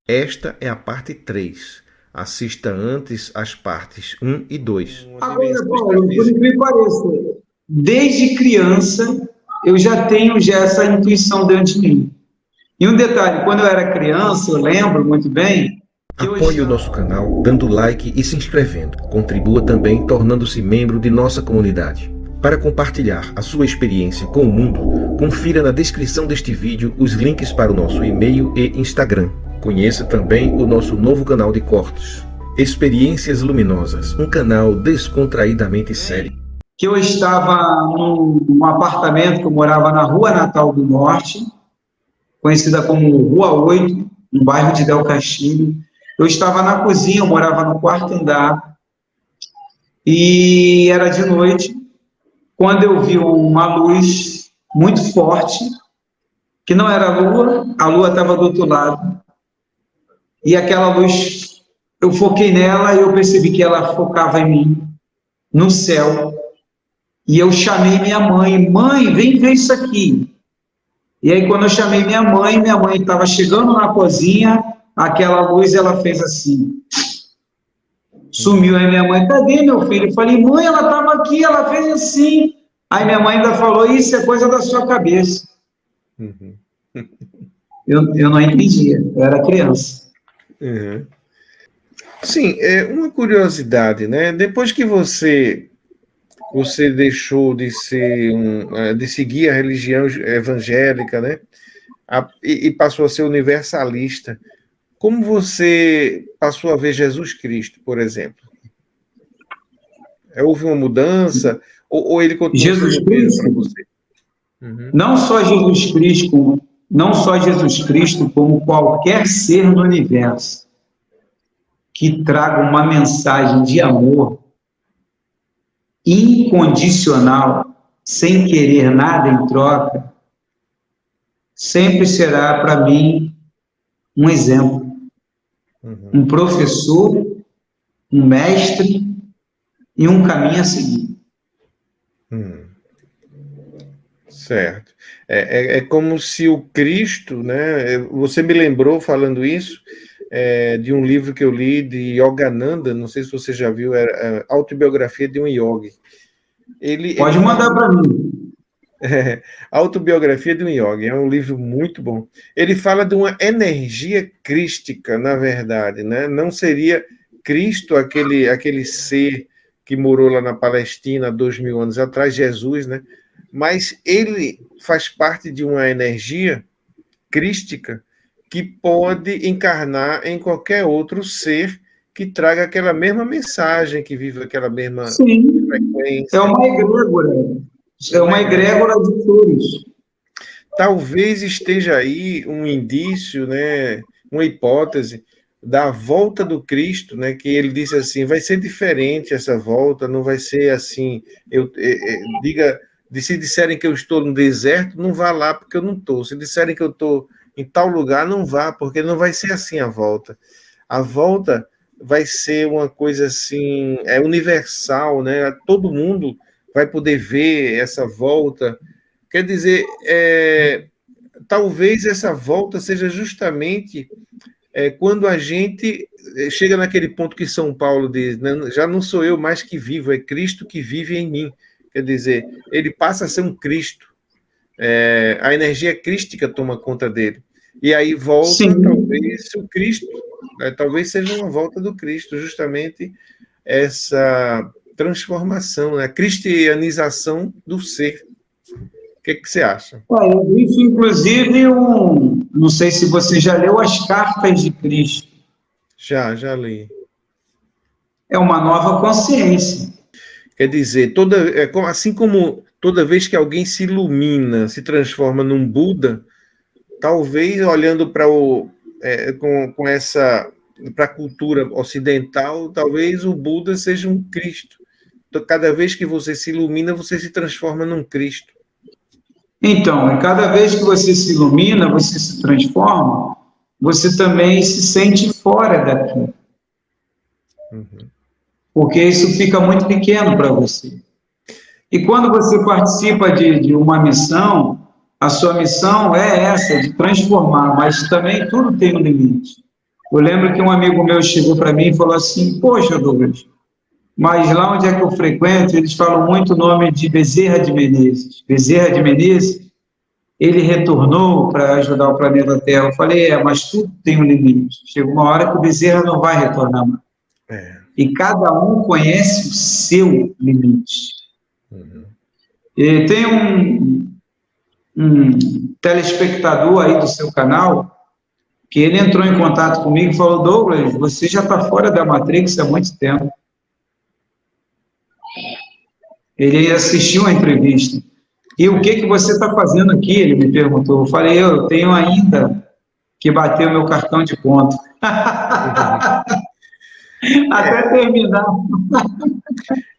Esta é a parte 3. Assista antes as partes 1 e 2. Uma Agora, dimensão Paulo, por extrafísica. incrível que pareça, desde criança eu já tenho já essa intuição dentro de mim. E um detalhe, quando eu era criança, eu lembro muito bem que eu Apoie o estava... nosso canal dando like e se inscrevendo. Contribua também tornando-se membro de nossa comunidade. Para compartilhar a sua experiência com o mundo, confira na descrição deste vídeo os links para o nosso e-mail e Instagram. Conheça também o nosso novo canal de cortes, Experiências Luminosas, um canal descontraídamente sério. Que eu estava num apartamento que eu morava na Rua Natal do Norte, conhecida como Rua 8, no bairro de Del Castilho. Eu estava na cozinha, eu morava no quarto andar, e era de noite, quando eu vi uma luz muito forte, que não era a lua estava do outro lado, e aquela luz, eu foquei nela e eu percebi que ela focava em mim, no céu, e eu chamei minha mãe, mãe, vem ver isso aqui. E aí, quando eu chamei minha mãe estava chegando na cozinha, aquela luz, ela fez assim, sumiu. Aí minha mãe, cadê meu filho? Eu falei, mãe, ela estava aqui, ela fez assim. Aí minha mãe ainda falou, isso é coisa da sua cabeça. Uhum. Eu não entendia, eu era criança. Uhum. Sim, é uma curiosidade, né? Depois que você deixou de ser de seguir a religião evangélica, né? E passou a ser universalista. Como você passou a ver Jesus Cristo, por exemplo? Houve uma mudança ou ele continuou Jesus sendo o mesmo para Cristo, você? Uhum. não só Jesus Cristo, não só Jesus Cristo, como qualquer ser no universo que traga uma mensagem de amor incondicional, sem querer nada em troca, sempre será para mim um exemplo, Uhum. um professor, um mestre e um caminho a seguir. Certo. É como se o Cristo, né? Você me lembrou falando isso de um livro que eu li de Yogananda, não sei se você já viu, era a Autobiografia de um Yogi. Ele Pode fala mandar para mim. Autobiografia de um Yogi, é um livro muito bom. Ele fala de uma energia crística, na verdade, né? Não seria Cristo aquele ser que morou lá na Palestina 2000 anos atrás, Jesus, né? Mas ele faz parte de uma energia crística que pode encarnar em qualquer outro ser que traga aquela mesma mensagem, que vive aquela mesma Sim, é frequência. uma egrégora, É é uma uma egrégora. egrégora de flores. Talvez esteja aí um indício, né, uma hipótese da volta do Cristo, né, que ele disse assim, vai ser diferente essa volta, não vai ser assim, diga, se disserem que eu estou no deserto, não vá lá porque eu não estou, se disserem que eu estou em tal lugar, não vá, porque não vai ser assim a volta. A volta vai ser uma coisa assim, universal, né, todo mundo vai poder ver essa volta. Quer dizer, talvez essa volta seja justamente quando a gente chega naquele ponto que São Paulo diz, né, já não sou eu mais que vivo, é Cristo que vive em mim. Quer dizer, ele passa a ser um Cristo. A energia crística toma conta dele. E aí volta, Sim, talvez, o Cristo. Talvez seja uma volta do Cristo, justamente essa transformação, né, a cristianização do ser. O que você acha? eu disse, inclusive, não sei se você já leu As Cartas de Cristo. Já li. É uma nova consciência. Quer dizer, assim como toda vez que alguém se ilumina, se transforma num Buda, talvez olhando com essa para a cultura ocidental, talvez o Buda seja um Cristo. Então, cada vez que você se ilumina, você se transforma num Cristo. Então, cada vez que você se ilumina, você se transforma, você também se sente fora daqui, Uhum. porque isso fica muito pequeno para você. E quando você participa de uma missão, a sua missão é essa, de transformar, mas também tudo tem um limite. Eu lembro que um amigo meu chegou para mim e falou assim, poxa, Douglas, mas lá onde é que eu frequento, eles falam muito o nome de Bezerra de Menezes. Bezerra de Menezes, ele retornou para ajudar o planeta Terra. Eu falei, mas tudo tem um limite. Chega uma hora que o Bezerra não vai retornar mais. É. E cada um conhece o seu limite. Uhum. E tem um telespectador aí do seu canal que ele entrou em contato comigo e falou, Douglas, você já está fora da Matrix há muito tempo. Ele assistiu a entrevista. E o que você está fazendo aqui? Ele me perguntou. Eu falei, eu tenho ainda que bater o meu cartão de ponto. Até terminar.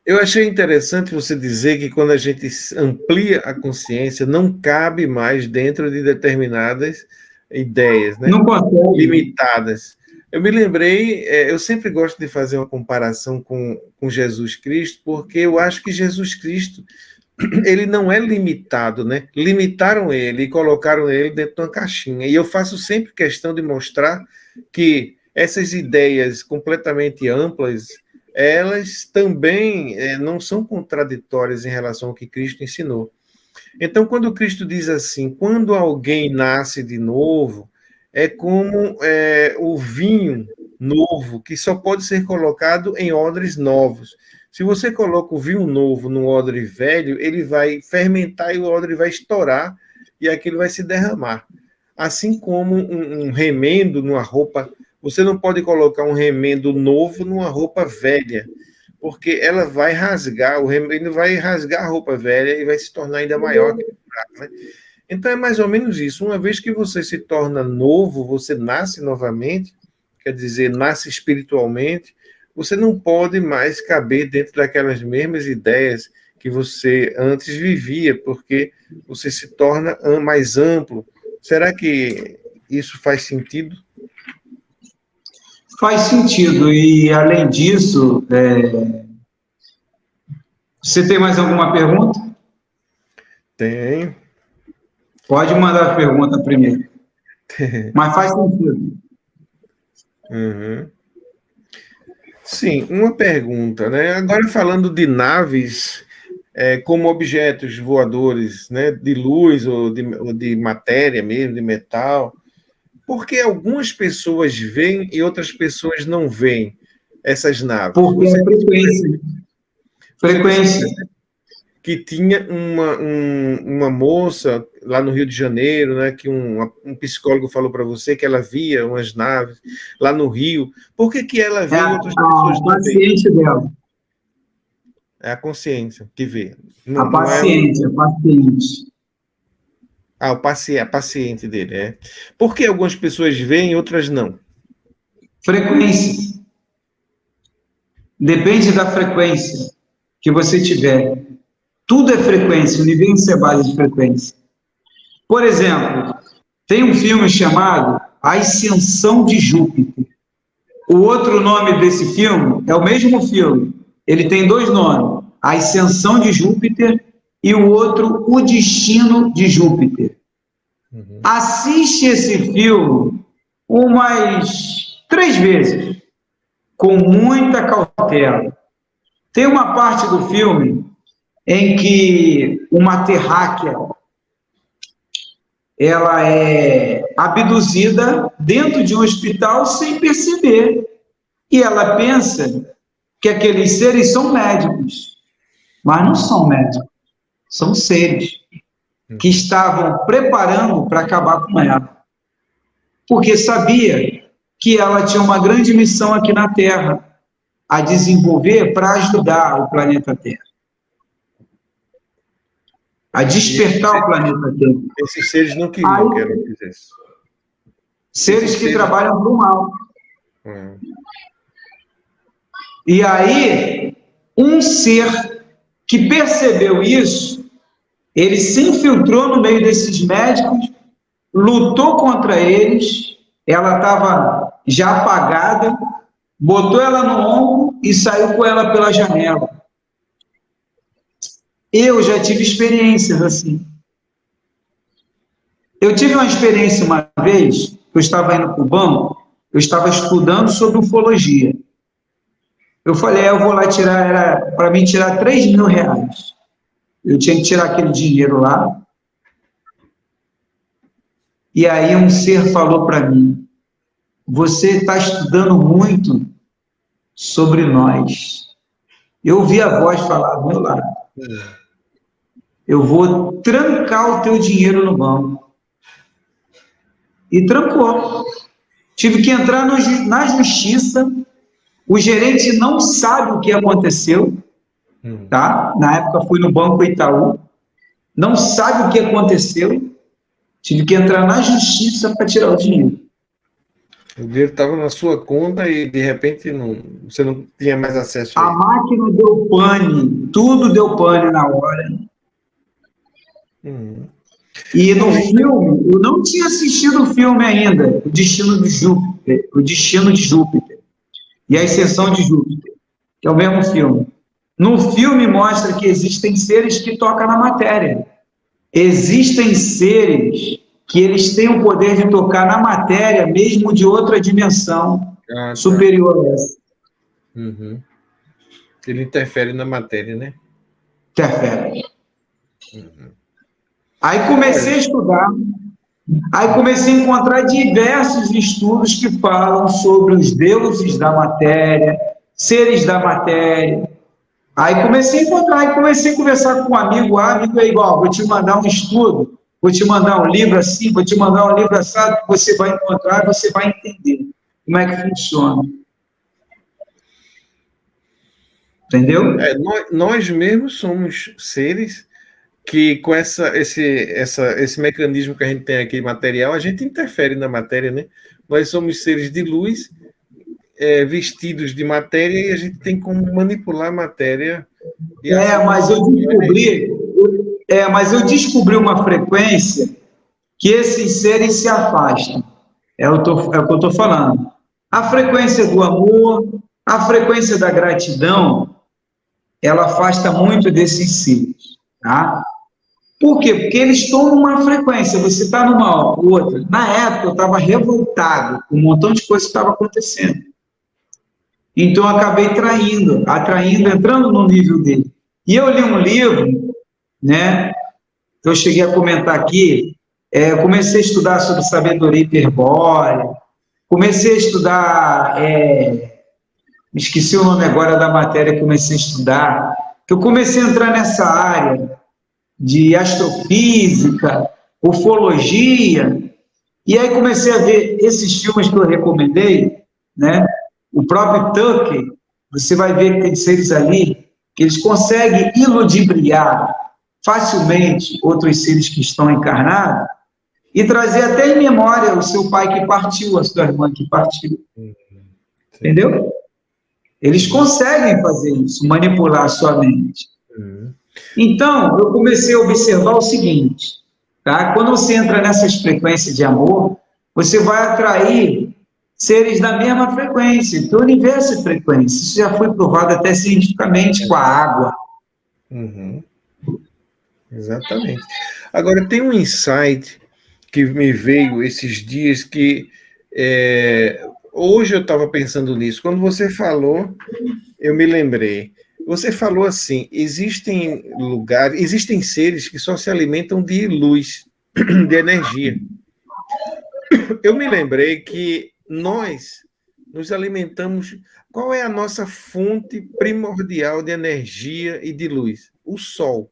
Eu achei interessante você dizer que quando a gente amplia a consciência, não cabe mais dentro de determinadas ideias, né? Não consegue. Limitadas. Eu me lembrei, eu sempre gosto de fazer uma comparação com Jesus Cristo, porque eu acho que Jesus Cristo, ele não é limitado, né? Limitaram ele e colocaram ele dentro de uma caixinha. E eu faço sempre questão de mostrar que essas ideias completamente amplas, elas também não são contraditórias em relação ao que Cristo ensinou. Então, quando Cristo diz assim, quando alguém nasce de novo, é como o vinho novo, que só pode ser colocado em odres novos. Se você coloca o vinho novo num odre velho, ele vai fermentar e o odre vai estourar e aquilo vai se derramar. Assim como um remendo numa roupa, você não pode colocar um remendo novo numa roupa velha, porque ela vai rasgar, o remendo vai rasgar a roupa velha e vai se tornar ainda maior que o buraco, né? Então é mais ou menos isso. Uma vez que você se torna novo, você nasce novamente, quer dizer, nasce espiritualmente, você não pode mais caber dentro daquelas mesmas ideias que você antes vivia, porque você se torna mais amplo. Será que isso faz sentido? Faz sentido. E, além disso, você tem mais alguma pergunta? Tenho. Pode mandar a pergunta primeiro. Mas faz sentido. Uhum. Sim, uma pergunta, né? Agora falando de naves como objetos voadores, né? De luz ou de matéria mesmo, de metal, por que algumas pessoas veem e outras pessoas não veem essas naves? Porque é frequência. Você disse Frequência. que tinha uma moça lá no Rio de Janeiro, né, que um psicólogo falou para você que ela via umas naves lá no Rio. Por que ela vê e outras pessoas não veem? Paciente dela. É a consciência que vê. A Não é paciente, a paciente. a paciente dele. É. Por que algumas pessoas veem e outras não? Frequência. Depende da frequência que você tiver. Tudo é frequência, o universo é base de frequência. Por exemplo, tem um filme chamado A Ascensão de Júpiter. O outro nome desse filme é o mesmo filme. Ele tem dois nomes, A Ascensão de Júpiter e o outro, O Destino de Júpiter. Uhum. Assiste esse filme umas 3 vezes, com muita cautela. Tem uma parte do filme em que uma terráquea ela é abduzida dentro de um hospital sem perceber. E ela pensa que aqueles seres são médicos, mas não são médicos, são seres que estavam preparando para acabar com ela. Porque sabia que ela tinha uma grande missão aqui na Terra, a desenvolver para ajudar o planeta Terra. A despertar o planeta Terra. Esses seres não queriam que ela fizesse. Seres que trabalham para o mal. E aí, um ser que percebeu isso, ele se infiltrou no meio desses médicos, lutou contra eles, ela estava já apagada, botou ela no ombro e saiu com ela pela janela. Eu já tive experiências assim. Eu tive uma experiência uma vez, eu estava indo para o banco, eu estava estudando sobre ufologia. Eu falei, eu vou lá tirar, era para mim tirar R$3.000. Eu tinha que tirar aquele dinheiro lá. E aí um ser falou para mim, você está estudando muito sobre nós. Eu ouvi a voz falar do meu lado. Eu vou trancar o teu dinheiro no banco. E trancou. Tive que entrar na justiça. O gerente não sabe o que aconteceu. Tá? Na época fui no Banco Itaú. Não sabe o que aconteceu. Tive que entrar na justiça para tirar o dinheiro. O dinheiro estava na sua conta e, de repente, você não tinha mais acesso a ele. A máquina deu pane, tudo deu pane na hora. E no filme, eu não tinha assistido o filme ainda, O Destino de Júpiter, e A Ascensão de Júpiter, que é o mesmo filme. No filme mostra que existem seres que tocam na matéria. Existem seres que eles têm o poder de tocar na matéria, mesmo de outra dimensão superior a essa. Ele interfere na matéria, né? Interfere. Aí comecei a estudar, aí comecei a encontrar diversos estudos que falam sobre os deuses da matéria, seres da matéria. Aí comecei a encontrar, e comecei a conversar com um amigo, amigo é igual, vou te mandar um estudo, vou te mandar um livro assim, vou te mandar um livro assado, que você vai encontrar, você vai entender como é que funciona. Entendeu? Nós mesmos somos seres que, com esse mecanismo que a gente tem aqui material, a gente interfere na matéria, né? Nós somos seres de luz, vestidos de matéria, e a gente tem como manipular a matéria. Mas eu descobri uma frequência que esses seres se afastam. É o que eu estou falando. A frequência do amor, a frequência da gratidão, ela afasta muito desses seres, tá? Por quê? Porque eles estão numa frequência, você está numa outra. Na época, eu estava revoltado com um montão de coisas que estava acontecendo. Então, eu acabei atraindo, entrando no nível dele. E eu li um livro, né, que eu cheguei a comentar aqui, comecei a estudar sobre sabedoria hiperbórea, comecei a estudar, esqueci o nome agora da matéria que comecei a estudar, que eu comecei a entrar nessa área de astrofísica, ufologia, e aí comecei a ver esses filmes que eu recomendei, né? O próprio Tucker, você vai ver que tem seres ali que eles conseguem iludibriar facilmente outros seres que estão encarnados e trazer até em memória o seu pai que partiu, a sua irmã que partiu. Entendeu? Eles conseguem fazer isso, manipular a sua mente. Então, eu comecei a observar o seguinte, tá? Quando você entra nessas frequências de amor, você vai atrair seres da mesma frequência, porque o universo é frequência. Isso já foi provado até cientificamente com a água. Exatamente. Agora, tem um insight que me veio esses dias que hoje eu estava pensando nisso. Quando você falou, eu me lembrei. Você falou assim, existem seres que só se alimentam de luz, de energia. Eu me lembrei que nós nos alimentamos... Qual é a nossa fonte primordial de energia e de luz? O Sol.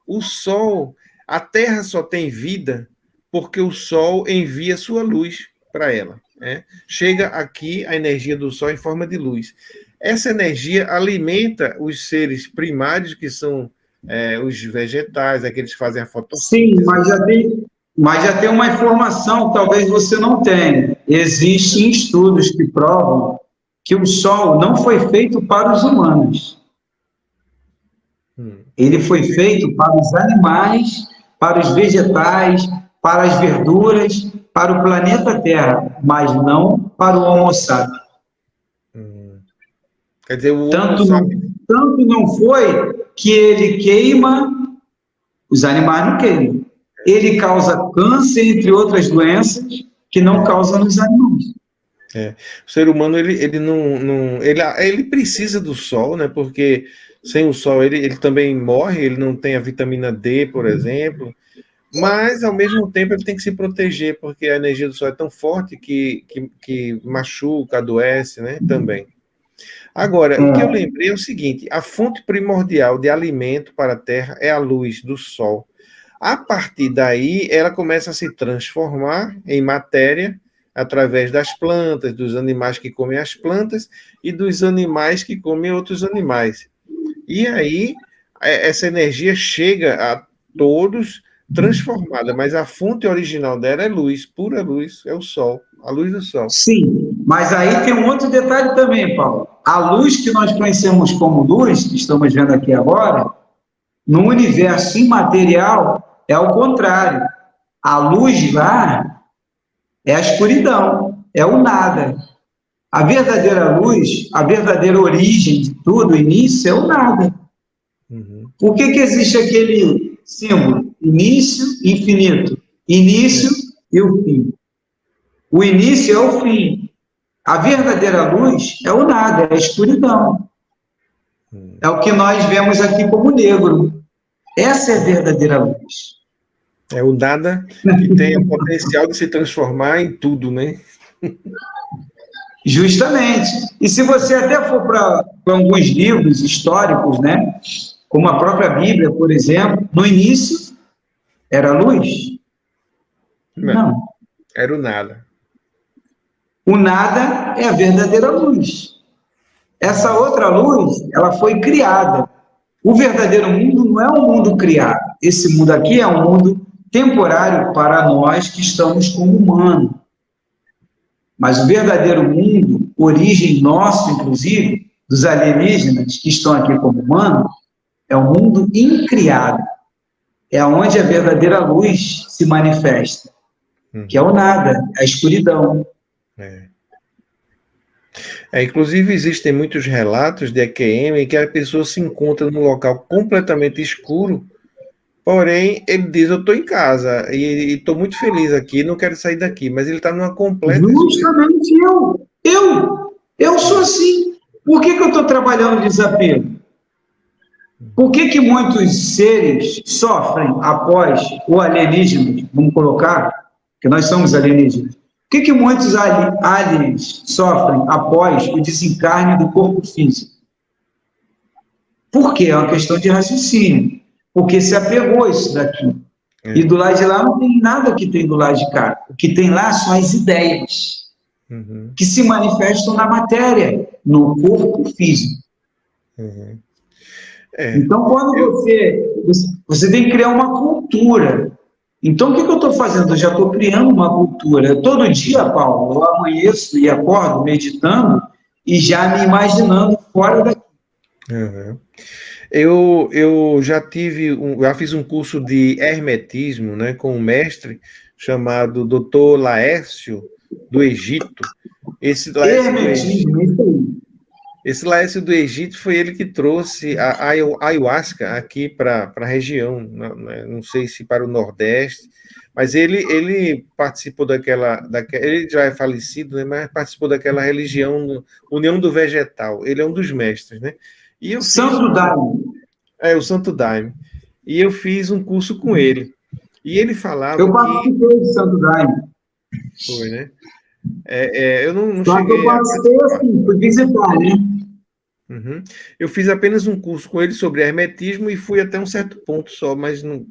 O Sol, a Terra só tem vida porque o Sol envia sua luz para ela. Né? Chega aqui a energia do Sol em forma de luz. Essa energia alimenta os seres primários, que são os vegetais, aqueles que fazem a fotossíntese. Sim, mas já tem uma informação que talvez você não tenha. Existem estudos que provam que o Sol não foi feito para os humanos. Ele foi feito para os animais, para os vegetais, para as verduras, para o planeta Terra, mas não para o Homo sapiens. Quer dizer, tanto não foi que ele queima, os animais não queimam. Ele causa câncer, entre outras doenças, que não causam nos animais. O ser humano, ele não ele precisa do sol, né? Porque sem o sol ele também morre, ele não tem a vitamina D, por exemplo, mas ao mesmo tempo ele tem que se proteger, porque a energia do sol é tão forte que machuca, adoece, né? Também. Agora, o que eu É, lembrei é o seguinte: a fonte primordial de alimento para a Terra é a luz do Sol. A partir daí, ela começa a se transformar em matéria através das plantas, dos animais que comem as plantas e dos animais que comem outros animais. E aí, essa energia chega a todos transformada, mas a fonte original dela é luz, pura luz, é o Sol, a luz do Sol. sim, mas aí tem um outro detalhe também, Paulo. A luz que nós conhecemos como luz, que estamos vendo aqui agora, no universo imaterial, é o contrário. A luz lá é a escuridão, é o nada. A verdadeira luz, a verdadeira origem de tudo, o início, é o nada. Uhum. Por que existe aquele símbolo? Início e infinito. Início e o fim. O início é o fim. A verdadeira luz é o nada, é a escuridão. É o que nós vemos aqui como negro. Essa é a verdadeira luz. É o nada que tem o potencial de se transformar em tudo, né? Justamente. E se você até for para alguns livros históricos, né, como a própria Bíblia, por exemplo, no início era luz? Não, Não. era o nada. O nada é a verdadeira luz. Essa outra luz, ela foi criada. O verdadeiro mundo não é um mundo criado. Esse mundo aqui é um mundo temporário para nós que estamos como humanos. Mas o verdadeiro mundo, origem nosso, inclusive, dos alienígenas que estão aqui como humanos, é um mundo incriado. É onde a verdadeira luz se manifesta, que é o nada, a escuridão. É. Inclusive, existem muitos relatos de EQM em que a pessoa se encontra num local completamente escuro, porém, ele diz: eu estou em casa e estou muito feliz aqui, não quero sair daqui, mas ele está numa completa escuridão. Justamente eu sou assim. Por que eu estou trabalhando desapego? Por que muitos seres sofrem após o alienígena, vamos colocar, que nós somos alienígenas? Por que muitos aliens sofrem após o desencarne do corpo físico? Porque é uma questão de raciocínio. Porque se apegou a isso daqui. E do lado de lá não tem nada que tem do lado de cá. O que tem lá são as ideias que se manifestam na matéria, no corpo físico. Então, quando você tem que criar uma cultura. Então, o que eu estou fazendo? Eu já estou criando uma cultura. Todo dia, Paulo, eu amanheço e acordo meditando e já me imaginando fora daqui. Eu já fiz um curso de hermetismo, né, com um mestre chamado Dr. Laércio do Egito. Esse Laércio do Egito, esse Laércio do Egito foi ele que trouxe a ayahuasca aqui para a região, não sei se para o Nordeste, mas ele participou ele já é falecido, né, mas participou daquela religião, União do Vegetal. Ele é um dos mestres, né? E eu Santo Daime. o Santo Daime. E eu fiz um curso com ele. E ele falava eu participei de Santo Daime. Foi, né? Eu não Só que eu cheguei participei assim, fui visitar, né? Uhum. Eu fiz apenas um curso com ele sobre hermetismo e fui até um certo ponto só, mas não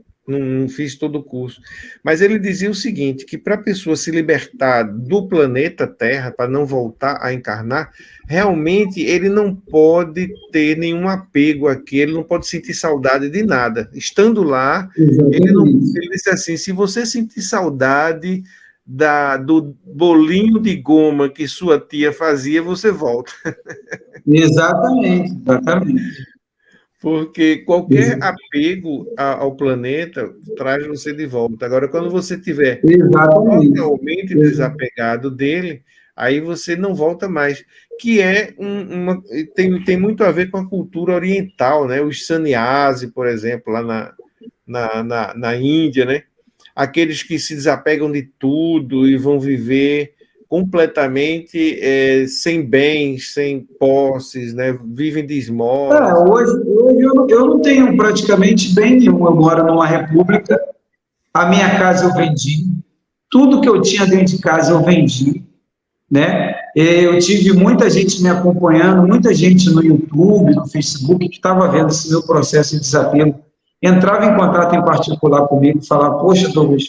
fiz todo o curso. Mas ele dizia o seguinte, que para a pessoa se libertar do planeta Terra, para não voltar a encarnar, realmente ele não pode ter nenhum apego aqui, ele não pode sentir saudade de nada. Estando lá, ele disse assim, se você sentir saudade do bolinho de goma que sua tia fazia, você volta. Exatamente. Porque qualquer apego ao planeta traz você de volta. Agora, quando você tiver totalmente desapegado dele, aí você não volta mais. Que é tem muito a ver com a cultura oriental, né? Os sannyasi, por exemplo, lá na Índia, né? Aqueles que se desapegam de tudo e vão viver completamente sem bens, sem posses, né? Vivem de esmolas. Hoje eu não tenho praticamente bem nenhum. Eu moro numa república, a minha casa eu vendi, tudo que eu tinha dentro de casa eu vendi, né? Eu tive muita gente me acompanhando, muita gente no YouTube, no Facebook, que estava vendo esse meu processo de desapego, entrava em contato em particular comigo, falava, poxa, Douglas,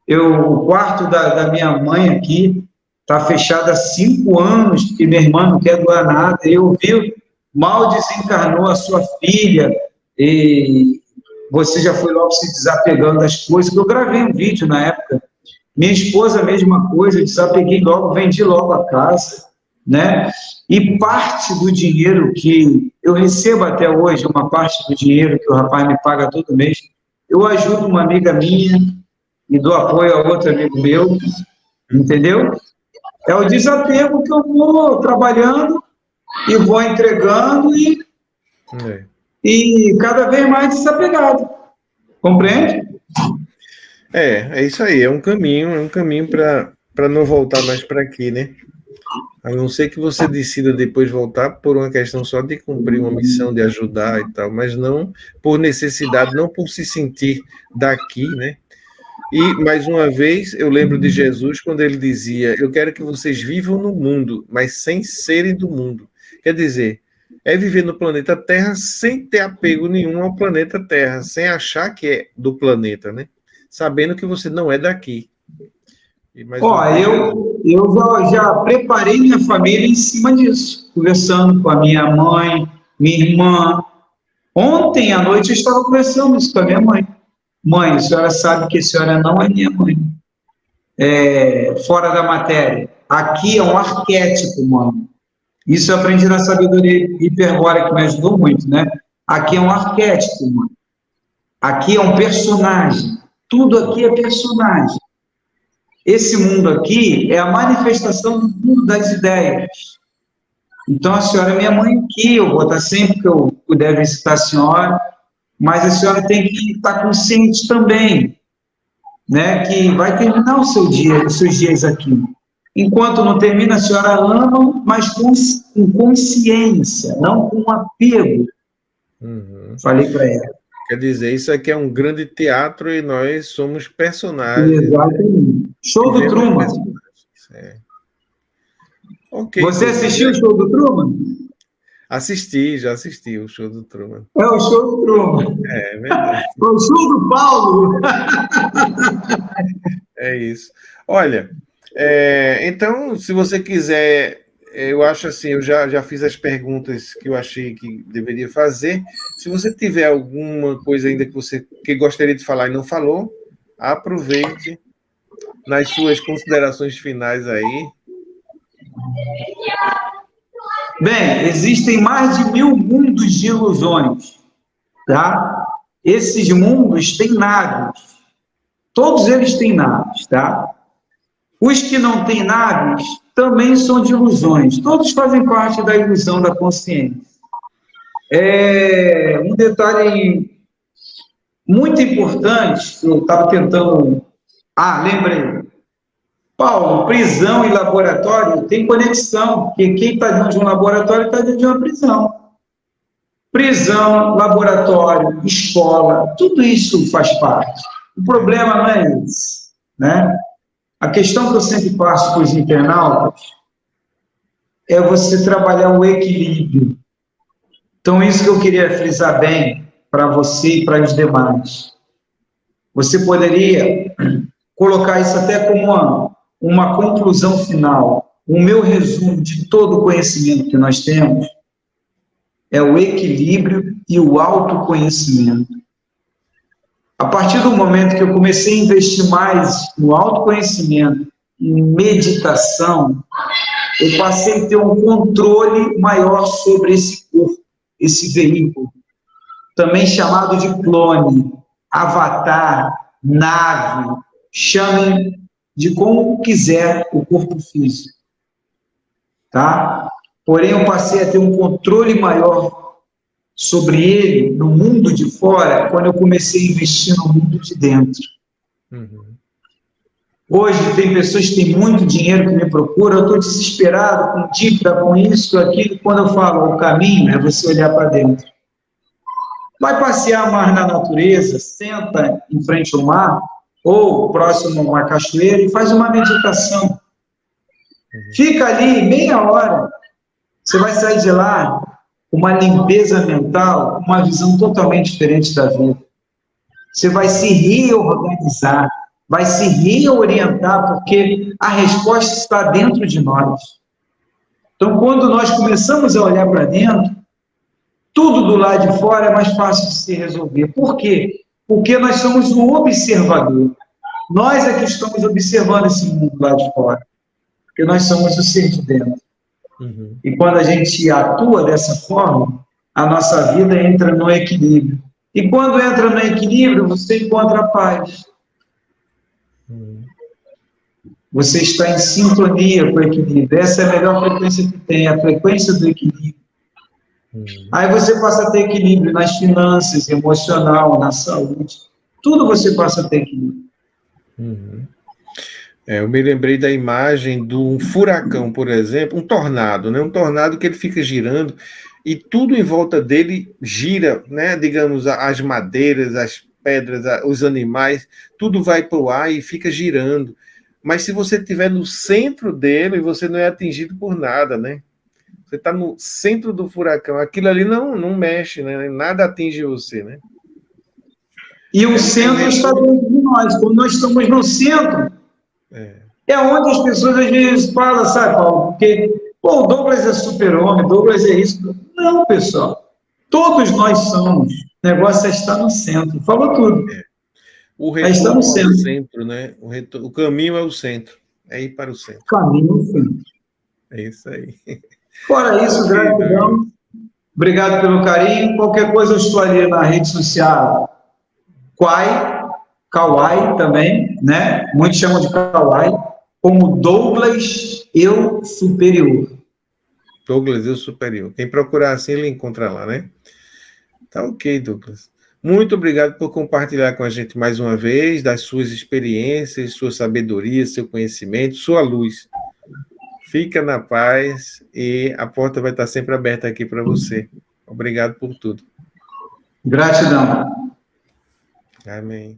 o quarto da minha mãe aqui está fechado há 5 anos, porque minha irmã não quer doar nada, eu vi, mal desencarnou a sua filha, e você já foi logo se desapegando das coisas, que eu gravei um vídeo na época. Minha esposa, a mesma coisa, eu desapeguei logo, vendi logo a casa, né? E parte do dinheiro que eu recebo até hoje, uma parte do dinheiro que o rapaz me paga todo mês, eu ajudo uma amiga minha e dou apoio a outro amigo meu, entendeu? É o desapego que eu vou trabalhando e vou entregando e cada vez mais desapegado. Compreende? É isso aí, é um caminho para não voltar mais para aqui, né? A não ser que você decida depois voltar por uma questão só de cumprir uma missão, de ajudar e tal, mas não por necessidade, não por se sentir daqui, né? E, mais uma vez, eu lembro de Jesus quando ele dizia, eu quero que vocês vivam no mundo, mas sem serem do mundo. Quer dizer, é viver no planeta Terra sem ter apego nenhum ao planeta Terra, sem achar que é do planeta, né? Sabendo que você não é daqui. Eu já preparei minha família em cima disso, conversando com a minha mãe, minha irmã. Ontem à noite eu estava conversando isso com a minha mãe. Mãe, a senhora sabe que a senhora não é minha mãe. Fora da matéria. Aqui é um arquétipo, mano. Isso eu aprendi na sabedoria hiperbórea, que me ajudou muito, né? Aqui é um arquétipo, mano. Aqui é um personagem. Tudo aqui é personagem. Esse mundo aqui é a manifestação do mundo das ideias. Então, a senhora é minha mãe aqui, eu vou estar sempre que eu puder visitar a senhora, mas a senhora tem que estar consciente também, né, que vai terminar os seus dias aqui. Enquanto não termina, a senhora ama, mas com consciência, não com apego. Falei para ela. Quer dizer, isso aqui é um grande teatro e nós somos personagens. Exatamente. Né? Show do Truman. Okay, você assistiu o show do Truman? Já assisti o show do Truman. É o show do Truman. É verdade. O show do Paulo. É isso. Olha, então, se você quiser, eu acho assim, eu já fiz as perguntas que eu achei que deveria fazer. Se você tiver alguma coisa ainda que gostaria de falar e não falou, aproveite nas suas considerações finais aí. Bem, existem mais de 1000 mundos de ilusões, tá? Esses mundos têm naves. Todos eles têm naves, tá? Os que não têm naves também são de ilusões. Todos fazem parte da ilusão da consciência. Um detalhe muito importante, eu estava tentando... lembrei. Paulo, prisão e laboratório tem conexão, porque quem está dentro de um laboratório está dentro de uma prisão. Prisão, laboratório, escola, tudo isso faz parte. O problema não é esse, né? A questão que eu sempre passo para os internautas é você trabalhar o equilíbrio. Então, isso que eu queria frisar bem para você e para os demais. Você poderia colocar isso até como uma conclusão final. O meu resumo de todo o conhecimento que nós temos é o equilíbrio e o autoconhecimento. A partir do momento que eu comecei a investir mais no autoconhecimento, em meditação, eu passei a ter um controle maior sobre esse corpo, esse veículo, também chamado de clone, avatar, nave, chamem de como quiser o corpo físico, tá? Porém, eu passei a ter um controle maior sobre ele, no mundo de fora, quando eu comecei a investir no mundo de dentro. Hoje tem pessoas que têm muito dinheiro que me procuram, eu estou desesperado com dívida, com isso, com aquilo. Quando eu falo o caminho, é você olhar para dentro. Vai passear mais na natureza, senta em frente ao mar, ou próximo a uma cachoeira e faz uma meditação. Fica ali meia hora, você vai sair de lá com uma limpeza mental, uma visão totalmente diferente da vida. Você vai se reorganizar, vai se reorientar, porque a resposta está dentro de nós. Então, quando nós começamos a olhar para dentro, tudo do lado de fora é mais fácil de se resolver. Por quê? Porque nós somos um observador. Nós é que estamos observando esse mundo lá de fora. Porque nós somos o ser de dentro. Uhum. E quando a gente atua dessa forma, a nossa vida entra no equilíbrio. E quando entra no equilíbrio, você encontra a paz. Você está em sintonia com o equilíbrio. Essa é a melhor frequência que tem, a frequência do equilíbrio. Aí você passa a ter equilíbrio nas finanças, emocional, na saúde. Tudo você passa a ter equilíbrio. Eu me lembrei da imagem de um furacão, por exemplo, um tornado, né? Um tornado que ele fica girando e tudo em volta dele gira, né? Digamos, as madeiras, as pedras, os animais, tudo vai para o ar e fica girando. Mas se você estiver no centro dele, você não é atingido por nada, né? Você está no centro do furacão, aquilo ali não mexe, né? Nada atinge você, né? E o centro está dentro de nós. Quando nós estamos no centro, é onde as pessoas às vezes falam, sabe, Paulo? Porque, pô, o Douglas é super-homem, Douglas é isso. Não, pessoal. Todos nós somos. O negócio é estar no centro. Falou tudo. O retorno ao centro, né? O caminho é o centro. É ir para o centro. Caminho ao centro. É isso aí. Fora isso, gratidão. Obrigado pelo carinho. Qualquer coisa eu estou ali na rede social. Kawai também, né? Muitos chamam de Kawai, como Douglas Eu Superior. Douglas Eu Superior. Quem procurar assim, ele encontra lá, né? Tá ok, Douglas. Muito obrigado por compartilhar com a gente mais uma vez das suas experiências, sua sabedoria, seu conhecimento, sua luz. Fica na paz e a porta vai estar sempre aberta aqui para você. Obrigado por tudo. Gratidão. Amém.